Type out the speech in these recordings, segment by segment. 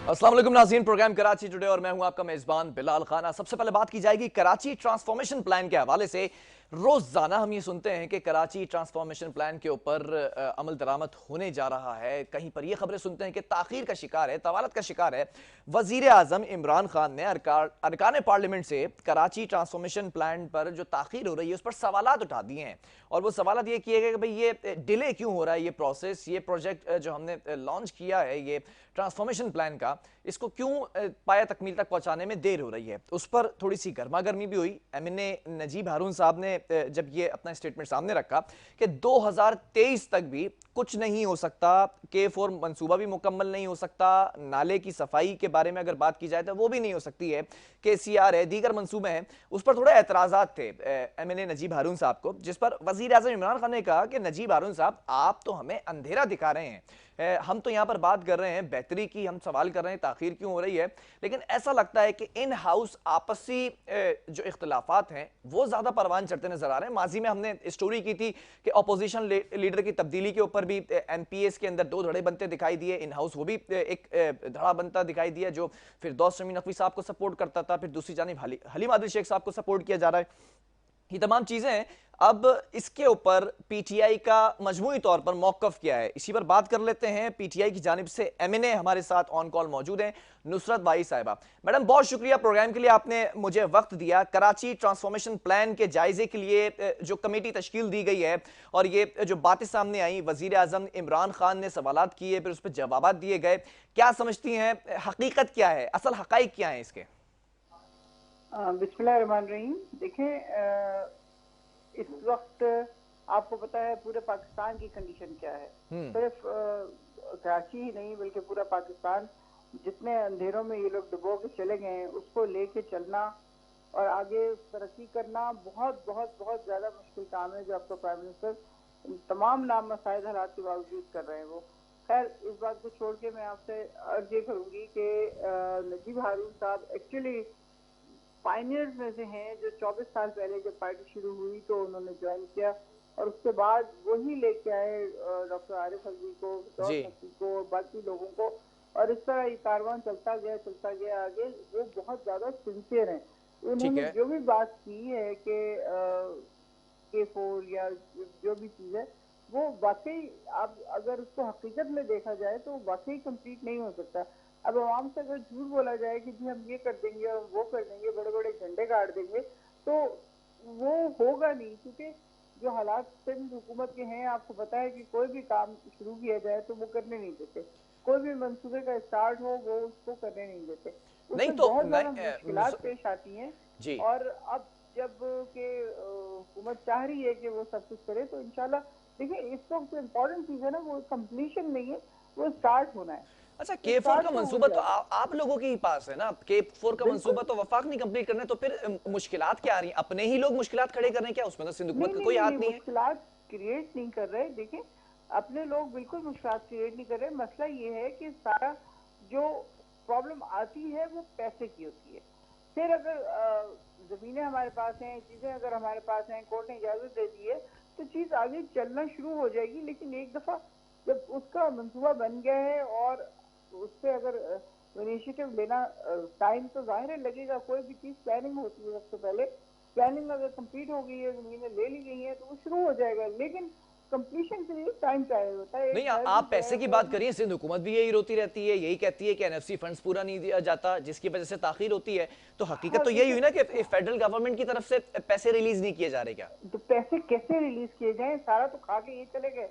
अस्सलाम वालेकुम नाज़रीन, प्रोग्राम कराची टुडे और मैं हूं आपका मेजबान बिलाल खाना। सबसे पहले बात की जाएगी कराची ट्रांसफॉर्मेशन प्लान के हवाले से। रोजाना हम ये सुनते हैं कि कराची ट्रांसफॉर्मेशन प्लान के ऊपर अमल दरामद होने जा रहा है। कहीं पर ये खबरें सुनते हैं कि ताखीर का शिकार है, तवालत का शिकार है। वजीर आजम इमरान खान ने अरकान पार्लियामेंट से कराची ट्रांसफॉर्मेशन प्लान पर जो ताखीर हो रही है उस पर सवालात उठा दिए हैं। और वो सवालात ये किए गए कि भाई ये डिले क्यों हो रहा है, ये प्रोसेस, ये प्रोजेक्ट जो हमने लॉन्च किया है, ये ट्रांसफॉर्मेशन प्लान का, इसको क्यों पाया तकमील तक पहुंचाने में देर हो रही है। उस पर थोड़ी सी गर्मा गर्मी भी हुई। एमएनए नजीब हारून साहब ने जब ये अपना स्टेटमेंट सामने रखा कि 2023 तक भी कुछ नहीं हो सकता, K4 मंसूबा भी मुकम्मल नहीं हो सकता, नाले की सफाई के बारे में अगर बात की जाए तो वो भी नहीं हो सकती है, KCR है, दीगर मंसूबे हैं। उस पर थोड़े एतराजात थे एमएनए नजीब हारून साहब को, जिस पर वजीर आजम इमरान खान ने कहा कि नजीब हारून साहब, आप तो हमें अंधेरा दिखा रहे हैं। हम तो यहां पर बात कर रहे हैं बेहतरी की, हम सवाल कर रहे हैं ताखीर क्यों हो रही है, लेकिन ऐसा लगता है कि इन हाउस आपसी जो इख्तलाफात हैं वो ज्यादा परवान चढ़ते नजर आ रहे हैं। माजी में हमने स्टोरी की थी कि अपोजिशन लीडर की तब्दीली के ऊपर भी MPS के अंदर दो धड़े बनते दिखाई दिए, इन हाउस वो भी एक धड़ा बनता दिखाई दिया, जो फिर फिरदौस शमी नकवी साहब को सपोर्ट करता था, फिर दूसरी जानिब हलीम आदिल शेख साहब को सपोर्ट किया जा रहा है। ये तमाम चीजें हैं। अब इसके ऊपर पीटीआई का मजमूई तौर पर मौकफ क्या है, इसी पर बात कर लेते हैं। पीटीआई की जानिब से एमएनए हमारे साथ ऑन कॉल मौजूद हैं, नुसरत बाई साहिबा। मैडम, बहुत शुक्रिया प्रोग्राम के लिए, आपने मुझे वक्त दिया। कराची ट्रांसफॉर्मेशन प्लान के जायजे के लिए जो कमेटी तश्कील दी गई है और ये जो बातें सामने आई, वजीर आजम इमरान खान ने सवालात किए, फिर उस पर जवाब दिए गए, क्या समझती हैं, हकीकत क्या है, असल हकाइक क्या है इसके? बिस्मिल्लाहिर्रहमानिर्रहीम। देखें, इस वक्त आपको पता है पूरे पाकिस्तान की कंडीशन क्या है। सिर्फ कराची ही नहीं बल्कि पूरा पाकिस्तान, जितने अंधेरों में ये लोग डुबो के चले गए हैं उसको लेके चलना और आगे तरक्की करना बहुत बहुत बहुत ज्यादा मुश्किल काम है, जो आपका प्राइम मिनिस्टर तमाम नामसाइद हालात के बावजूद कर रहे हैं। वो खैर, इस बात को छोड़ के मैं आपसे अर्ज ये करूंगी कि नजीब हारून साहब एक्चुअली पायनियर्स में से हैं, जो 24 साल पहले जब पार्टी शुरू हुई तो उन्होंने ज्वाइन किया और उसके बाद वही लेके आए डॉक्टर आरिफ अलवी को, जी, नकवी को और बाकी लोगों को, और इस तरह ये कारवां चलता गया आगे। वो बहुत ज्यादा सिंसियर हैं। ठीक उन्होंने है। जो भी बात की है कि K4 या जो भी चीज है, वो वाकई, आप अगर उसको हकीकत में देखा जाए तो वाकई कंप्लीट नहीं हो सकता। अब आवाम से अगर झूठ बोला जाए कि जी हम ये कर देंगे और वो कर देंगे, बड़े बड़े झंडे गाड़ देंगे, तो वो होगा नहीं। क्योंकि जो हालात सिंध हुकूमत के हैं, आपको पता है कि कोई भी काम शुरू किया जाए तो वो करने नहीं देते। कोई भी मंसूबे का स्टार्ट हो वो उसको करने नहीं देते। नहीं उसमें तो बहुत ज्यादा नहीं, मुश्किलात पेश आती हैं। जी, और अब जब के हुकूमत चाह रही है कि वो सब कुछ करे तो इंशाल्लाह। देखिए, इस वक्त जो इम्पोर्टेंट चीज है ना, वो कंप्लीशन नहीं है, वो स्टार्ट होना है। अच्छा, तो K4 का स्टार्ट तो हो मंसूबा तो जाएगा। आप लोगों के ही पास है ना। K4 का बिल्कुल। मंसूबा तो वफाक नहीं कंप्लीट करना है, तो फिर मुश्किलात क्या आ रही हैं? अपने ही लोग मुश्किलात खड़े कर रहे हैं क्या? उसमें तो सिंध नहीं हुकूमत का नहीं कोई नहीं नहीं, हाथ नहीं है। मुश्किलात क्रिएट नहीं कर रहे। देखिए, अपने लोग बिल्कुल मुश्किलात क्रिएट नहीं कर रहे। मसला ये है कि सारा जो प्रॉब्लम आती है वो पैसे की होती है। फिर अगर जमीनें हमारे पास हैं, चीजें अगर हमारे पास हैं, कोर्ट ने इजाजत दे दी है, तो चीज आगे चलना शुरू हो जाएगी। लेकिन एक दफा जब उसका मंसूबा बन गया है और उस पर अगर इनिशिएटिव लेना, टाइम तो जाहिर है लगेगा। कोई भी चीज प्लानिंग होती है सबसे पहले। प्लानिंग अगर कंप्लीट हो गई है, जमीनें ले ली गई हैं, तो वो शुरू हो जाएगा। लेकिन कंप्लीशन के लिए टाइम चाहिए होता है। नहीं, एक घर भी आप जो है पैसे की वो बात अभी। करिए, सिंध हुकूमत भी यही रोती रहती है, यही कहती है कि NFC फंड्स पूरा नहीं दिया जाता, जिसकी वजह से ताखीर होती है। तो हकीकत हाँ, तो यही देखें, हुई ना कि फेडरल गवर्नमेंट की तरफ से पैसे रिलीज नहीं किए जा रहे क्या? तो पैसे कैसे रिलीज किए जाएं? सारा तो खा के ये चले गए।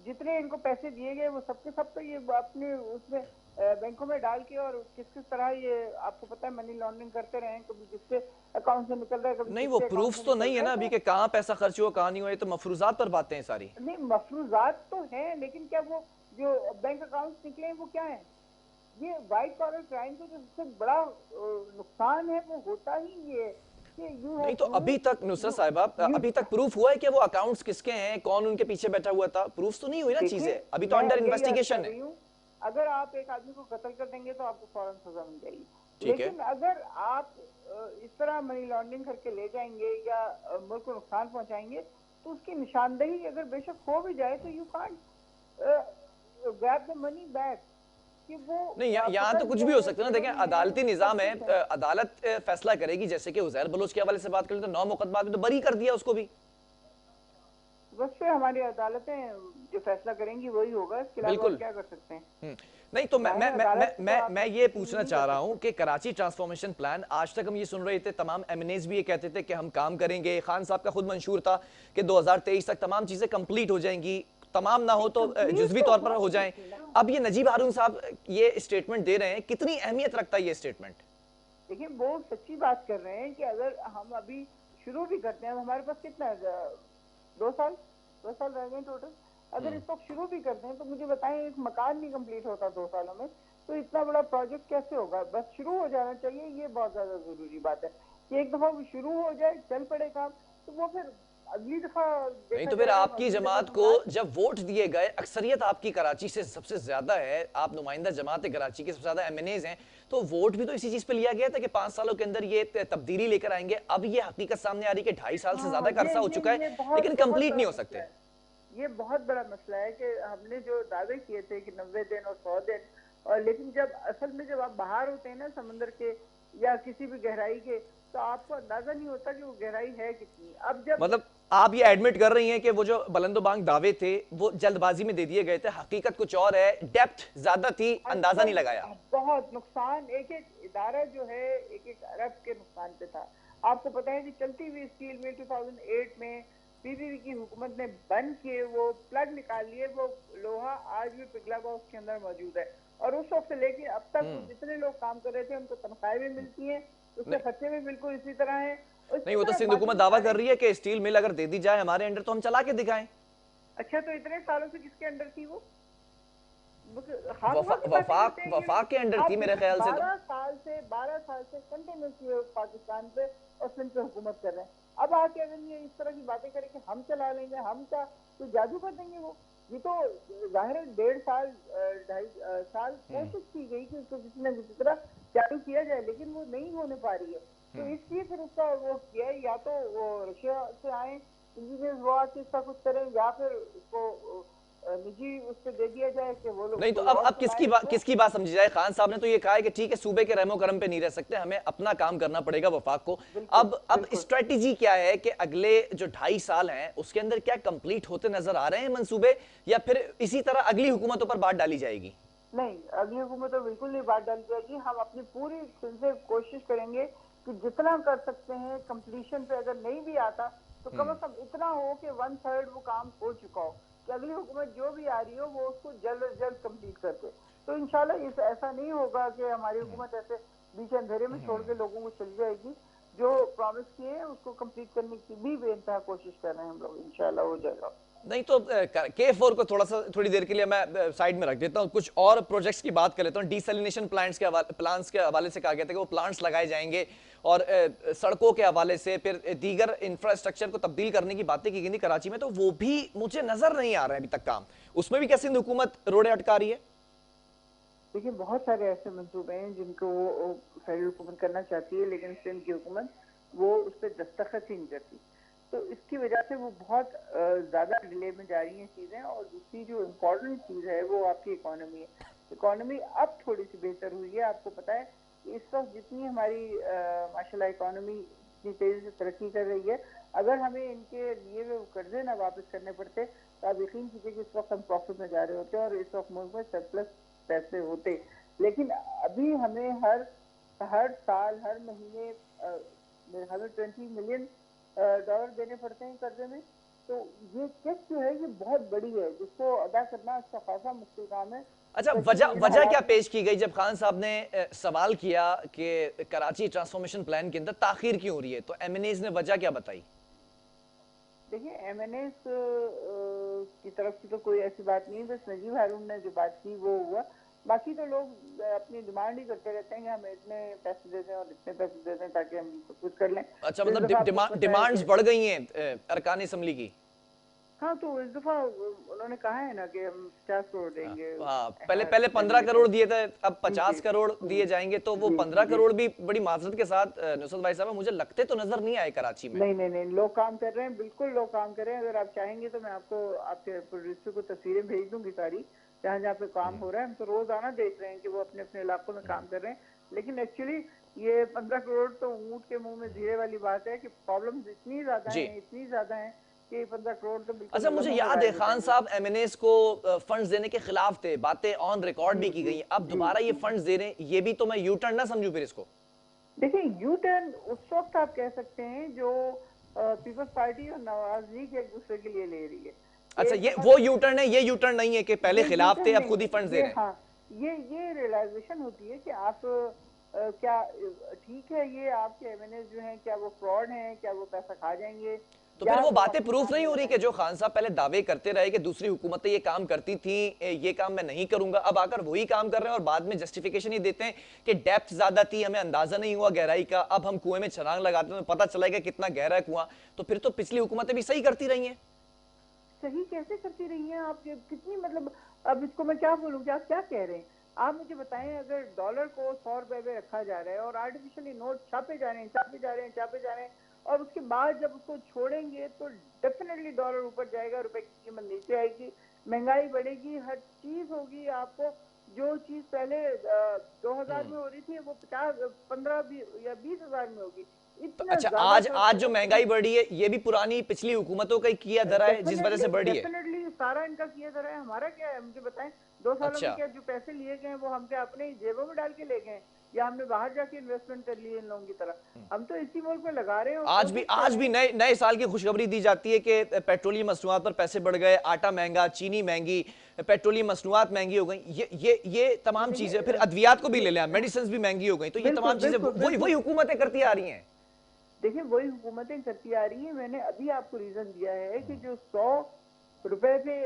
जितने इनको पैसे दिए गए वो सबके सब तो ये अपने उसमें बैंकों में डाल के, और किस किस तरह ये आपको पता है मनी लॉन्ड्रिंग करते रहे। कभी किसके अकाउंट से निकल रहा है, कभी नहीं, वो किसके अकाउंट से प्रूफ्स तो निकल नहीं है रहा ना है। अभी तो कि कहाँ पैसा खर्च हुआ कहाँ नहीं हुआ, ये तो मफरूजात पर बातें हैं सारी। नहीं, मफरूजात तो हैं, लेकिन क्या वो जो बैंक अकाउंट निकले हैं वो क्या है? ये वाइट कॉलर क्राइम का जो सबसे बड़ा नुकसान है वो होता ही ये है कि यू हैव नहीं तो अभी तक प्रूव नुसरत यू साहिबा, यू अभी तक प्रूफ हुआ है कि वो अकाउंट्स किसके हैं, कौन उनके पीछे बैठा हुआ था? प्रूफ तो नहीं हुई ना देखिए, चीजें, अभी तो मैं अंडर यही अर्ज कर इन्वेस्टिगेशन है। रही हूँ। अगर आप एक आदमी को कत्ल कर देंगे तो आपको फौरन सजा मिल जाएगी। ठीक है। लेकिन अगर आप इस तरह मनी लॉन्ड्रिंग करके ले जाएंगे या मुल्क को नुकसान पहुंचाएंगे, तो उसकी निशानदेही अगर बेशक हो भी जाए तो you can't grab the money back. कि वो नहीं, यहाँ पकड़ तो कुछ लिया भी हो है, सकता है ना। पकड़ देखें, लिए हैं, अदालती सब निजाम है, कुछ है। अदालत फैसला करेगी। जैसे कि उजैर बलोच के हवाले से बात करें तो 9 मुकदमात में तो बरी कर दिया उसको भी। बस फिर हमारी अदालतें जो फैसला करेंगी वही होगा, इसके अलावा और बिल्कुल। क्या कर सकते हैं। नहीं तो मैं जाहिर मैं है मैं मैं अदालत को मैं आप मैं ये तब्दील पूछना नहीं चाह कर रहा हूं सकते। कि कराची ट्रांसफॉर्मेशन प्लान, आज तक हम ये सुन रहे थे, तमाम एमएनएज भी ये कहते थे कि हम काम करेंगे। खान साहब का खुद मंशूर था कि 2023 तक तमाम चीजें कंप्लीट हो जाएंगी, तमाम ना हो तो कंप्लीट जुजवी तो तौर पर हो हो रही जाएं। थी ना। अब ये नजीब हारून साहब ये स्टेटमेंट दे रहे हैं, कितनी अहमियत रखता है ये स्टेटमेंट? देखिए वो सच्ची बात कर रहे हैं कि अगर हम अभी शुरू भी करते हैं, हमारे पास कितना है, 2 साल, 2 साल रह गए टोटल। अगर इस वक्त शुरू भी करते हैं तो मुझे बताएं, एक मकान नहीं कंप्लीट होता 2 सालों में, तो इतना बड़ा प्रोजेक्ट कैसे होगा। बस शुरू हो जाना चाहिए, ये बहुत ज्यादा जरूरी बात है कि एक दफा वो शुरू हो जाए, चल पड़े काम, तो वो फिर अगली दफा नहीं देखा तो फिर जाएगा, आपकी अगली दफा जमात को समाज। जब वोट दिए गए, अक्सरियत आपकी कराची से सबसे ज्यादा है, आप नुमाइंदा जमात है कराची के, सबसे ज्यादा एमएनएज हैं, तो वोट भी तो इसी चीज पे लिया गया था कि 5 सालों के अंदर ये तब्दीली लेकर आएंगे। अब ये हकीकत सामने आ रही है कि 2.5 साल से हाँ, ज्यादा का अरसा हो चुका ये है, बहुत लेकिन बहुत कंप्लीट बड़ा नहीं हो मसला सकते। है। ये बहुत बड़ा मसला है कि हमने जो दावे किए थे कि 90 दिन और 100 दिन, और लेकिन जब असल में जब आप बाहर होते हैं ना समंदर के या किसी भी गहराई के, तो आपको अंदाजा नहीं होता कि वो गहराई है कितनी। अब जब मतलब आप ये एडमिट कर रही हैं कि वो जो बुलंदोबांग दावे थे वो जल्दबाजी में दे दिए गए थे, हकीकत कुछ और है, डेप्थ ज्यादा थी, अंदाजा नहीं लगाया। बहुत नुकसान, एक एक इदारा जो है एक एक अरब के नुकसान पे था। आपको पता है कि चलती हुई स्टील मिल 2008 में पीपीपी की हुकूमत ने बंद किए, वो प्लग निकाल लिए, वो लोहा आज भी पिघला हुआ उसके अंदर मौजूद है। और उस वक्त से लेके अब तक वो जितने लोग काम कर रहे थे उनको तनख्वाहें भी मिलती हैं, उसके नहीं, खर्चे भी बिल्कुल इसी तरह हैं। और नहीं, इसी वो तो तरह सिंध बाकी हुकूमत दावा सारे। कर रही है कि स्टील मिल अगर दे दी जाए हमारे अंडर तो हम चला के दिखाएं। अच्छा, तो इतने सालों से किसके अंडर थी वो? हाँ, की बातें वफाक करते हैं ये वफाक लोग। के अंडर आप थी मेरे देखिए, ख्याल से तो। 12 साल से कंटिन्यूसली पाकिस्तान पे और सिंध पे हुकूमत कर रहे हैं। अब आके अगर ये इस तरह की बातें करें कि हम चला लेंगे, हम क्या तो जादू कर देंगे वो। ये तो जाहिर है 1.5 साल 2.5 साल कोशिश की गई कि उसको किसी न किसी तरह चालू किया जाए, लेकिन वो नहीं होने पा रही है। तो इसलिए फिर उसका वो किया है, या तो वो रशिया से आए इंजीनियर, वो आके इसका कुछ करें, या फिर उसको निजी उस पर दे दिया जाए कि वो लोग नहीं तो कोई अब और अब चलाए इसको। किसकी बात समझी जाए? खान साहब ने तो ये कहा है कि ठीक है, सूबे के रहमो करम पे नहीं रह सकते, हमें अपना काम करना पड़ेगा वफाक को। बिल्कुल अब बिल्कुल। स्ट्रेटेजी क्या है कि अगले जो 2.5 साल हैं उसके अंदर क्या कंप्लीट होते नजर आ रहे हैं मंसूबे, या फिर इसी तरह अगली हुकूमतों पर बात डाली जाएगी? नहीं, अगली हुकूमत तो बिल्कुल नहीं बात डाली जाएगी। हम अपनी पूरी से कोशिश करेंगे कि जितना कर सकते हैं कंप्लीशन पे, अगर नहीं भी आता तो कम से कम इतना हो कि 1/3 वो काम हो चुका हो, कि अगली हुकूमत जो भी आ रही हो वो उसको जल्द अज जल्द कंप्लीट कर दे। तो इंशाल्लाह इस ऐसा नहीं होगा कि हमारी हुकूमत ऐसे बीच अंधेरे में छोड़ के लोगों को चली जाएगी। जो प्रॉमिस किए हैं उसको कंप्लीट करने की भी बेइंतहा कोशिश कर रहे हैं हम लोग, इंशाल्लाह हो जाएगा। नहीं तो K4 को थोड़ी देर के लिए मैं साइड में रख देता हूं, कुछ और प्रोजेक्ट्स की बात कर लेता हूं। डिसैलिनेशन प्लांट्स के हवाले से कहा गया था कि वो प्लांट्स लगाए जाएंगे, और सड़कों के हवाले से फिर दीगर इंफ्रास्ट्रक्चर को तब्दील करने की बातें की गई थी कराची में, तो वो भी मुझे नजर नहीं आ रहा है अभी तक काम। उसमें भी क्या सिंध हुकूमत रोड़े अटका रही है? देखिए बहुत सारे ऐसे मंसूबे हैं जिनको वो फेडरल हुकूमत करना चाहती है, लेकिन सिंध की हुकूमत वो उस पर दस्तखत ही नहीं करती। तो इसकी वजह से वो बहुत ज्यादा डिले में जा रही हैं चीजें। और दूसरी जो इम्पोर्टेंट चीज है वो आपकी इकोनॉमी है। इकोनॉमी अब थोड़ी सी बेहतर हुई है। आपको पता है कि इस वक्त जितनी हमारी माशाल्लाह इकोनॉमी इतनी तेजी से तरक्की कर रही है, अगर हमें इनके लिए हुए कर्जे ना वापस करने पड़ते तो आप यकीन कीजिए कि इस वक्त हम प्रॉफिट में जा रहे होते और इस वक्त मुल्क में सरप्लस पैसे होते। लेकिन अभी हमें हर साल हर महीने मेरे ख्याल में $20 मिलियन देने पड़ते हैं कर्जे में। तो ये किस्त जो है ये बहुत बड़ी है, जिसको अदा करना अच्छा खासा मुश्किल काम है। अच्छा, वजह क्या पेश की गई जब खान साहब ने सवाल किया कि कराची ट्रांसफॉर्मेशन प्लान के अंदर ताखीर क्यों हो रही है, तो एमएनएज ने वजह क्या बताई? देखिए एमएनएस की तरफ से तो कोई ऐसी बात नहीं, बस नजीब हारून ने जो बात की वो हुआ। बाकी तो लोग अपनी डिमांड ही करते रहते हैं कि हमें इतने पैसे दे दें और इतने पैसे दे दें ताकि हम सब कुछ कर लें। अच्छा, तो इस मतलब दफा आपको पता है डिमांड्स कि बढ़ गई हैं अरकान असम्बली की? हाँ, तो इस दफा उन्होंने कहा है ना कि हम 50 करोड़ देंगे। पहले पहले 15 करोड़ दिए थे, अब 50 जी करोड़ दिए जाएंगे, तो वो जी 15 जी। करोड़ भी बड़ी माजरत के साथ नुसरत भाई साहब मुझे लगते तो नजर नहीं आए कराची में। नहीं नहीं नहीं, लोग काम कर रहे हैं, बिल्कुल लोग काम कर रहे हैं। अगर आप चाहेंगे तो मैं आपको आपके प्रोड्यूसर को तस्वीरें भेज दूंगी सारी, जहाँ जहाँ पे काम हो रहा है। हम तो रोजाना देख रहे हैं कि वो अपने अपने इलाकों में काम कर रहे हैं। लेकिन एक्चुअली ये 15 करोड़ तो ऊँट के मुंह में धीरे वाली बात है कि प्रॉब्लम्स इतनी ज्यादा जी। हैं, इतनी ज्यादा हैं कि 15 करोड़ तो बिल्कुल अच्छा, मुझे निगम में याद गायब है हो खान जाएंगे। साहब एमएनएस को फंड्स देने के खिलाफ थे, बातें ऑन रिकॉर्ड जी भी की जी गई हैं। अब जी दोबारा ये जी। फंड्स दे रहे हैं, ये भी तो मैं यू टर्न ना समझूं फिर इसको। देखिए, यू टर्न उस वक्त आप कह सकते हैं जो पीपल्स पार्टी और नवाज लीग एक दूसरे के लिए ले रही है। अच्छा, एक ये दफा वो तो यू टर्न है, ये यू टर्न नहीं है कि पहले ये यू खिलाफ थे टर्न अब खुद ही नहीं, फंड्स दे ये रहे हैं। हाँ, ये रियलाइजेशन होती है कि आप क्या ठीक है, ये आपके एमएनएस जो हैं क्या वो फ्रॉड हैं, क्या वो पैसा खा जाएंगे, तो फिर या वो वो बातें अपने प्रूफ काम नहीं में हो रही कि जो लगाएंगे। खान साहब पहले दावे करते रहे कि दूसरी हुकूमतें ये काम करती थी, ये काम मैं नहीं करूंगा, अब आकर वही काम कर रहे हैं और बाद में जस्टिफिकेशन ये देते हैं कि डेप्थ ज्यादा थी, हमें अंदाजा नहीं हुआ गहराई का, अब हम कुएं में छलांग लगाते हैं तो पता चला कि कितना गहरा है कुआं। तो फिर तो पिछली हुकूमतें भी सही करती रही हैं। सही कैसे करती रही हैं आप? ये कितनी मतलब, अब इसको मैं क्या बोलूँ कि आप क्या कह रहे हैं? आप मुझे बताएं, अगर डॉलर को 100 रुपए पे रखा जा रहा है और आर्टिफिशियली नोट छापे जा रहे हैं, छापे जा रहे हैं, छापे जा रहे हैं, और उसके बाद जब उसको छोड़ेंगे तो डेफिनेटली डॉलर ऊपर जाएगा, रुपए की कीमत नीचे आएगी, महंगाई बढ़ेगी, हर चीज होगी। आपको जो चीज पहले 2000 में हो रही थी वो 50, 15 या 20 हजार में होगी। तो इतना अच्छा, ज्यादा आज फर्क आज जो होगा कि महंगाई बढ़ी है ये भी पुरानी पिछली हुकूमतों का ही किया धरा है जिस वजह डेफिनेटली से बढ़ी है। डेफिनेटली सारा इनका किया जा रहा है। हमारा क्या है मुझे बताएं, 2 सालों में अच्छा। क्या जो पैसे लिए गए वो हम क्या अपने ही जेबों में डाल के ले गए, या हमने बाहर जाके इन्वेस्टमेंट कर लिए इन लोगों की तरह? हम तो इसी मुल्क में लगा रहे हैं और कोशिश कर आज रहे भी हैं। नए नए साल की खुशखबरी दी जाती है कि पेट्रोलियम मसनूआत पर पैसे बढ़ गए, आटा महंगा, चीनी महंगी, पेट्रोलियम मसनूआत महंगी हो गई, ये तमाम चीजें, फिर देखिए अद्वियात को भी ले लिया, मेडिसिन भी महंगी हो गई, तो ये बिल्कुल तमाम चीजें बिल्कुल वही वही बिल्कुल। हुकूमतें करती आ रही हैं। देखिए, वही हुकूमतें करती आ रही हैं। मैंने अभी आपको रीजन दिया है कि जो 100 रुपए पे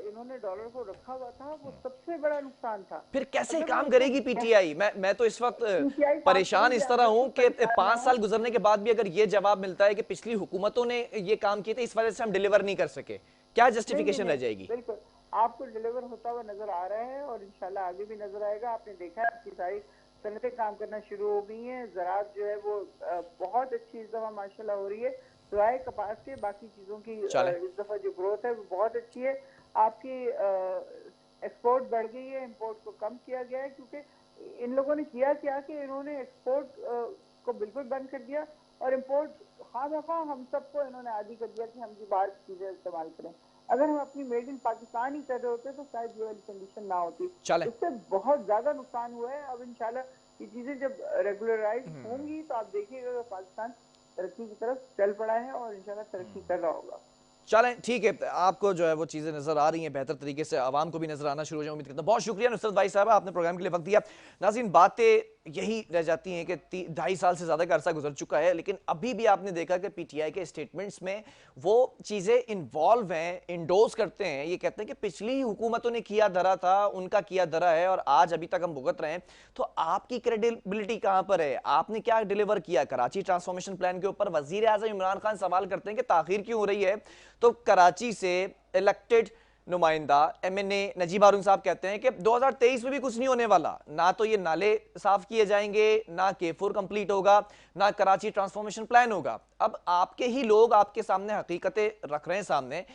इन्होंने डॉलर को रखा हुआ था वो सबसे बड़ा नुकसान था। फिर कैसे अगर वो काम उसको करेगी पीटीआई? मैं तो इस वक्त पीटीआई काम परेशान करेगी, इस आप तरह हूं बिल्कुल कि परेशान ना 5 हो। साल गुजरने के बाद भी अगर ये जवाब मिलता है कि पिछली हुकूमतों ने ये काम किए थे इस वजह से हम डिलीवर नहीं कर सके, क्या नहीं नहीं जस्टिफिकेशन रह नहीं, जाएगी? बिल्कुल आपको डिलीवर होता हुआ नजर आ रहा है और इंशाल्लाह आगे भी नजर आएगा। आपने देखा है आपकी सारी सनतें काम करना शुरू हो गई हैं। ज़राअत जो है वो बहुत अच्छी इस दफा माशाल्लाह हो रही है, सिवाय कपास के बाकी चीजों की चले। इस दफा जो ग्रोथ है वो बहुत अच्छी है। आपकी एक्सपोर्ट बढ़ गई है, इंपोर्ट को कम किया गया है, क्योंकि इन लोगों ने किया क्या कि इन्होंने एक्सपोर्ट को बिल्कुल बंद कर दिया और इम्पोर्ट खामखा हम सबको इन्होंने आदी कर दिया कि हम भी बाहर की चीजें इस्तेमाल करें। अगर हम अपनी मेड इन पाकिस्तान ही कर रहे होते तो शायद ये वाली कंडीशन ना होती। चले। इससे बहुत ज्यादा नुकसान हुआ है। अब इंशाल्लाह ये चीजें जब रेगुलराइज होंगी तो आप देखिएगा कि पाकिस्तान तरक्की की तरफ चल पड़ा है और इंशाल्लाह तरक्की कर रहा होगा। चलें, ठीक है, आपको जो है वो चीज़ें नज़र आ रही हैं बेहतर तरीके से, आवाम को भी नज़र आना शुरू हो जाए, उम्मीद करता हूँ। बहुत शुक्रिया नुसरत भाई साहब, आपने प्रोग्राम के लिए वक्त दिया। नाज़रीन, बातें यही रह जाती हैं कि 2.5 साल से ज़्यादा का अरसा गुजर चुका है, लेकिन अभी भी आपने देखा कि पीटीआई के स्टेटमेंट्स में वो चीज़ें इन्वॉल्व हैं, इंडोर्स करते हैं, ये कहते हैं कि पिछली हुकूमतों ने किया धरा था, उनका किया धरा है और आज अभी तक हम भुगत रहे हैं। तो आपकी क्रेडिबिलिटी कहाँ पर है? आपने क्या डिलीवर किया? कराची ट्रांसफॉर्मेशन प्लान के ऊपर वज़ीर आज़म इमरान खान सवाल करते हैं कि ताखीर क्यों हो रही है, तो कराची से इलेक्टेड नुमाइंदा एमएनए नजीब हारून साहब कहते हैं कि 2023 में भी कुछ नहीं होने वाला, ना तो ये नाले साफ किए जाएंगे, ना K4 कंप्लीट होगा, ना कराची ट्रांसफॉर्मेशन प्लान होगा। अब आपके ही लोग आपके सामने हकीकतें रख रहे हैं, सामने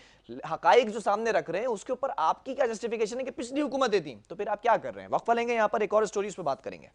हकाइक जो सामने रख रहे हैं, उसके ऊपर आपकी क्या जस्टिफिकेशन है कि पिछली हुकूमतें थी, तो फिर आप क्या कर रहे हैं? वक्फा लेंगे, यहां पर एक और स्टोरी उस पर बात करेंगे।